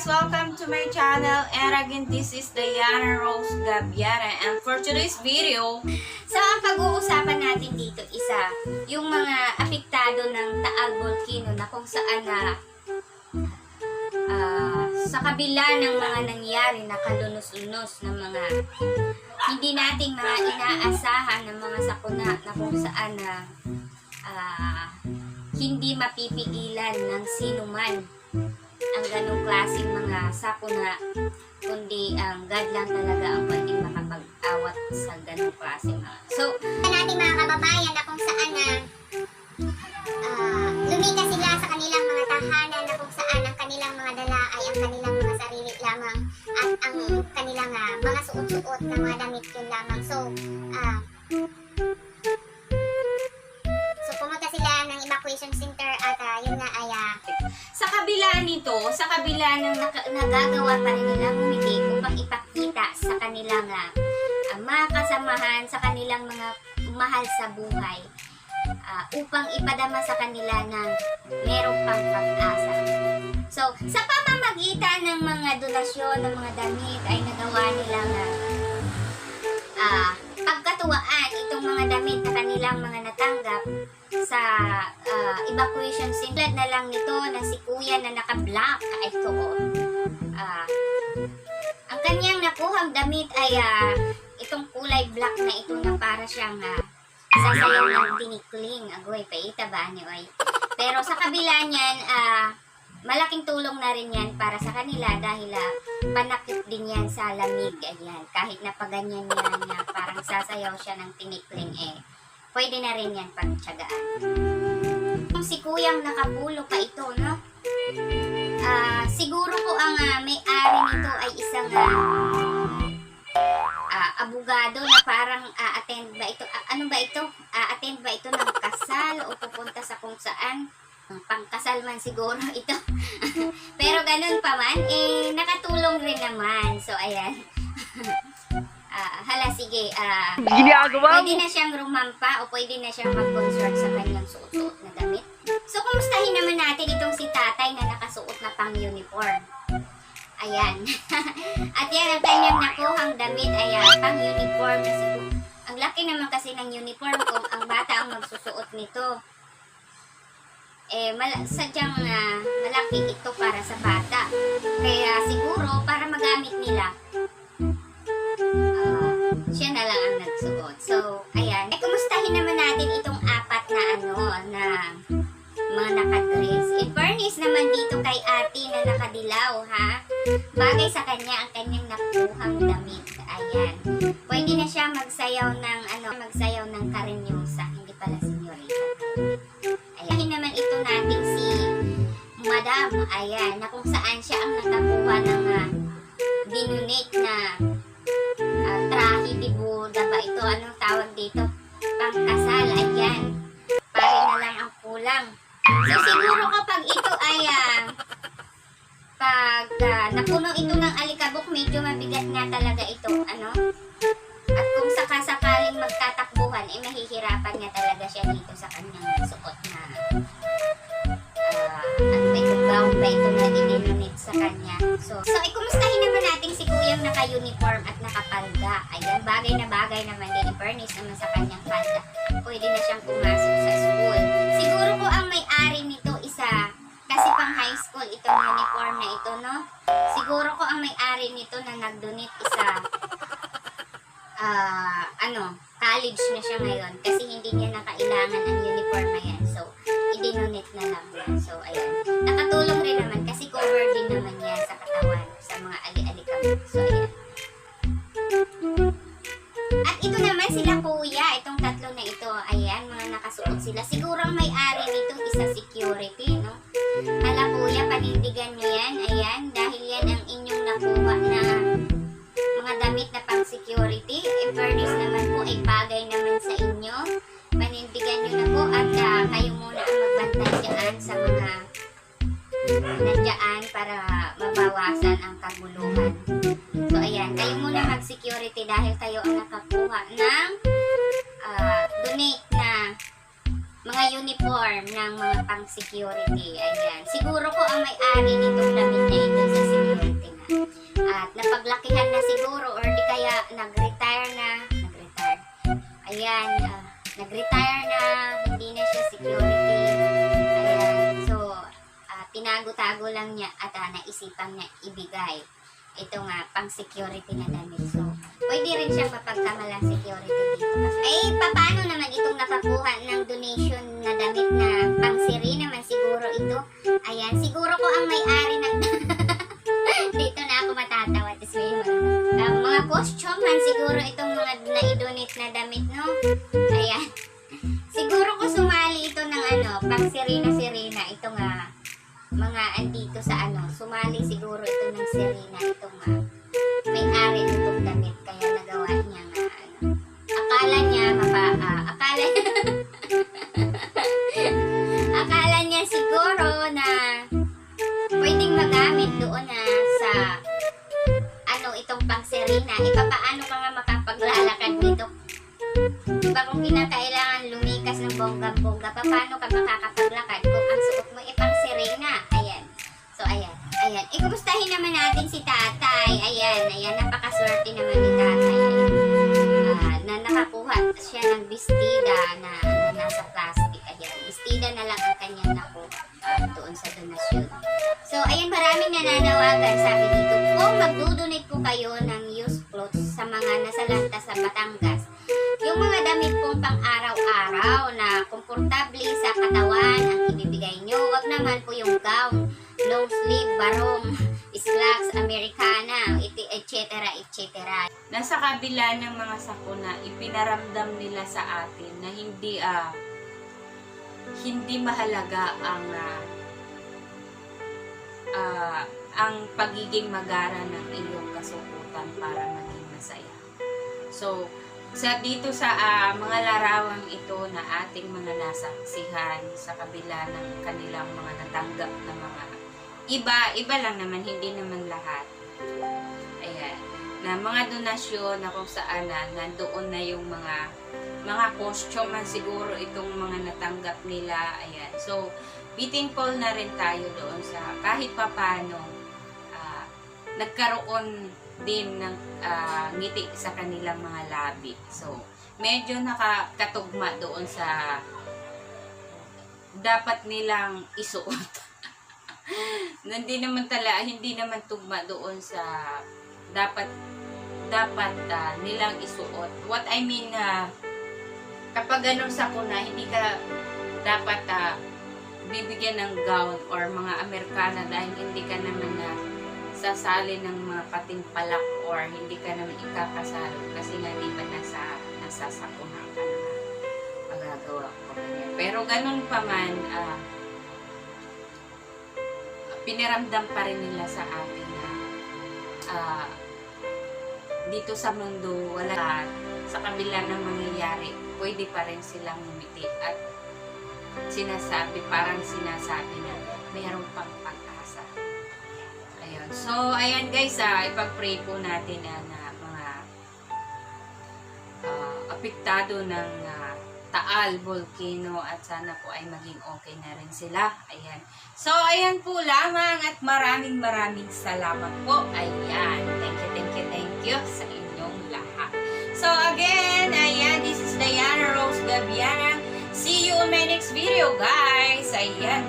guys! Welcome to my channel, and again, this is Diana Rose Gabiara, and for today's video, So, ang pag-uusapan natin dito isa, yung mga apektado ng Taal Volcano na kung saan sa kabila ng mga nangyari na kalunos-lunos ng mga hindi nating mga inaasahan ng mga sakuna na kung saan hindi mapipigilan ng sinuman ang ganong klaseng mga sakuna, kundi ang God lang talaga ang pwedeng makapag-awat sa ganong klaseng mga. So, nating mga kababayan na kung saan lumika sila sa kanilang mga tahanan na kung saan ang kanilang mga dala ay ang kanilang mga sarili lamang at ang kanilang mga suot-suot na mga damit yun lamang. So pumunta sila ng evacuation center at yun nga ay sa kabila nito, sa kabila ng nagagawa pa rin nilang umiti upang ipakita sa kanilang mga kasamahan, sa kanilang mga mahal sa buhay, upang ipadama sa kanila na meron pang pag-asa. So, sa pamamagitan ng mga donasyon ng mga damit ay nagawa nilang pagkatuwaan itong mga damit na kanilang mga natanggap sa evacuation center. Na lang nito na si kuya na naka-black ay ito. Ang kanyang nakuhang damit ay itong kulay black na ito na para siyang sasayaw ng tinikling. Agoy, paita ba niyo ay? Pero sa kabila niyan, malaking tulong na rin yan para sa kanila dahil panakit din yan sa lamig. Ayan, kahit napaganyan yan na parang sasayaw siya ng tinikling, pwede na rin yan pagtsagaan. Kung si kuyang nakapulo pa ito, no? Siguro ko ang may-ari nito ay isang abogado na parang attend ba ito? Ano ba ito? Attend ba ito ng kasal o pupunta sa kung saan? Pangkasal man siguro ito. Pero ganun pa man, nakatulong rin naman. So, ayan. Hala, sige. Pwede na siyang rumampa o pwede na siyang mag-consort sa kanyang suot-suot na damit. So, kumustahin naman natin itong si tatay na nakasuot na pang-uniform. Ayan. At yan, ang kanyang nakuhang damit ay pang-uniform na siguro. Ang laki naman kasi ng uniform kung ang bata ang magsusuot nito. Sadyang malaki ito para sa bata. Kaya siguro, para magamit nila, siya na lang ang nagsuot. So, ayan. Kumustahin naman natin itong apat na mga nakadress. Fairness naman dito kay ate na nakadilaw, ha? Bagay sa kanya ang kanyang nakuhang damit. Ayan. Pwede na siya magsayaw ng karinyosa. Hindi pala senyorita. Ayan naman ito nating si Madam. Ayan. Na kung saan siya ang nakakuha ng dinonate na trahe de Buda ba ito? Anong tawag dito? Pangkasal. Ayan. Pare na lang ang kulang. So, siguro kapag ito ay pag napuno ito ng alikabok, medyo mabigat nga talaga ito, ano? At kung sakasakaling magtatakbuhan, mahihirapan nga talaga siya dito sa kanyang suot na ano ba ito, gown ba ito na dinonate sa kanya. So, kumustahin naman natin si kuyang naka-uniform at nakapalda. Ayan, bagay na bagay naman din, i-furnish naman sa kanyang palda. Pwede na siyang pumasok sa school. Siguro po ang may-ari nito kasi pang high school itong uniform na ito, no? Siguro ko ang may-ari nito na nag-donate college na siya ngayon kasi hindi niya na kailangan ang uniform na yan. So, i-donate na lang yan. So, ayan. Nakatulong rin naman kasi cover din naman yan sa katawan, sa mga ali-alikabok. So, ayan. At ito naman sila kuya, itong tatlo na ito. Ayan, mga nakasuot sila. Siguro ang may-ari nito isa security, no? Hala kuya, panindigan nyo yan. Ayan, dahil yan ang inyong nakuha na mga damit na pang security. Fairness naman po ay bagay naman sa inyo. Panindigan nyo na po at kayo muna ang magbantay dyan sa mga nandiyan para mabawasan ang kaguluhan. So ayan, kayo muna mag-security dahil kayo ang nakakuha ng donate na mga uniform ng mga pang-security. Ayan. Siguro ko ang may-ari nitong damit na ito sa security na. At napaglakihan na siguro or di kaya nag-retire na. Ayan. Nag-retire na. Hindi na siya security. Ayan. So, tinago-tago lang niya at naisipan niya ibigay. Ito nga, pang-security na damit. So, pwede rin siyang mapagkamalang security dito. Paano naman itong nakakuha ng donation na damit na pang-siri naman siguro ito? Ayan, siguro ko ang may-ari ng... Dito na ako matatawa. Mga costume man siguro itong mga na-donate na damit, no? Ayan. Siguro ko sumali ito ng pang-sirena-sirena. Ito nga, mga andito sa sumali siguro ito ng sirena. Ito nga, may-ari itong damit. Kaya nagawa niya nga, akala niya, akala niya siguro na pwedeng magamit doon sa itong pang-sirena. Paano ka nga makapaglalakad dito? Diba kung kinakailangan lumikas ng bongga-bongga, paano ka makakapaglakad kung ang suot mo pang-sirena? Ayan. So, ayan. Kumustahin naman natin si tatay. Ayan. Napakaswerte naman ni tatay. Na nakakuha siya ng bestida na nasa plastic. Ayan. Bestida na lang ang kanyang nakuha doon sa donasyon. So, ayan, maraming nananawagan. Sabi dito, kung magdudonate po kayo ng used clothes sa mga nasalanta sa Batangas, yung mga damit pong pang-araw-araw na komportable sa katawan ang ibibigay nyo. Wag naman po yung gown, long sleeve, barong, slacks, Americana, etc. Nasa kabila ng mga sakuna, ipinaramdam nila sa atin na hindi mahalaga ang pagiging magara ng iyong kasukutan para maging masaya. So, dito sa mga larawang ito na ating mga nasaksihan sa kabila ng kanilang mga natanggap na mga iba lang naman, hindi naman lahat. Ayan, na mga donasyon na kung saan nandoon na yung mga costume man siguro itong mga natanggap nila. Ayan, so be thankful na rin tayo doon sa kahit papano nagkaroon din ng ngiti sa kanilang mga labi. So, medyo nakakatugma doon sa dapat nilang isuot. hindi naman tugma doon sa dapat nilang isuot. What I mean, kapag ganun sa kuna, hindi ka dapat bibigyan ng gown or mga Amerikana dahil hindi ka naman sasali ng mga patimpalak or hindi ka naman ikakasal kasi nga di ba nasa sakunan ka na magagawa ko. Pero ganun pa man, piniramdam pa rin nila sa atin na dito sa mundo wala, sa kabila ng mangyayari, pwede pa rin silang ngumiti at parang sinasabi na mayroong pang pag-asa. Ayun. So, ayan guys, ipag-pray po natin na mga apektado ng Taal Volcano at sana po ay maging okay na rin sila. Ayan. So, ayan po lamang at maraming salamat po. Ayan. Thank you sa inyong lahat. So, again, ayan, this is Diana Rose Gabiana. See you in my next video, guys. Ayan,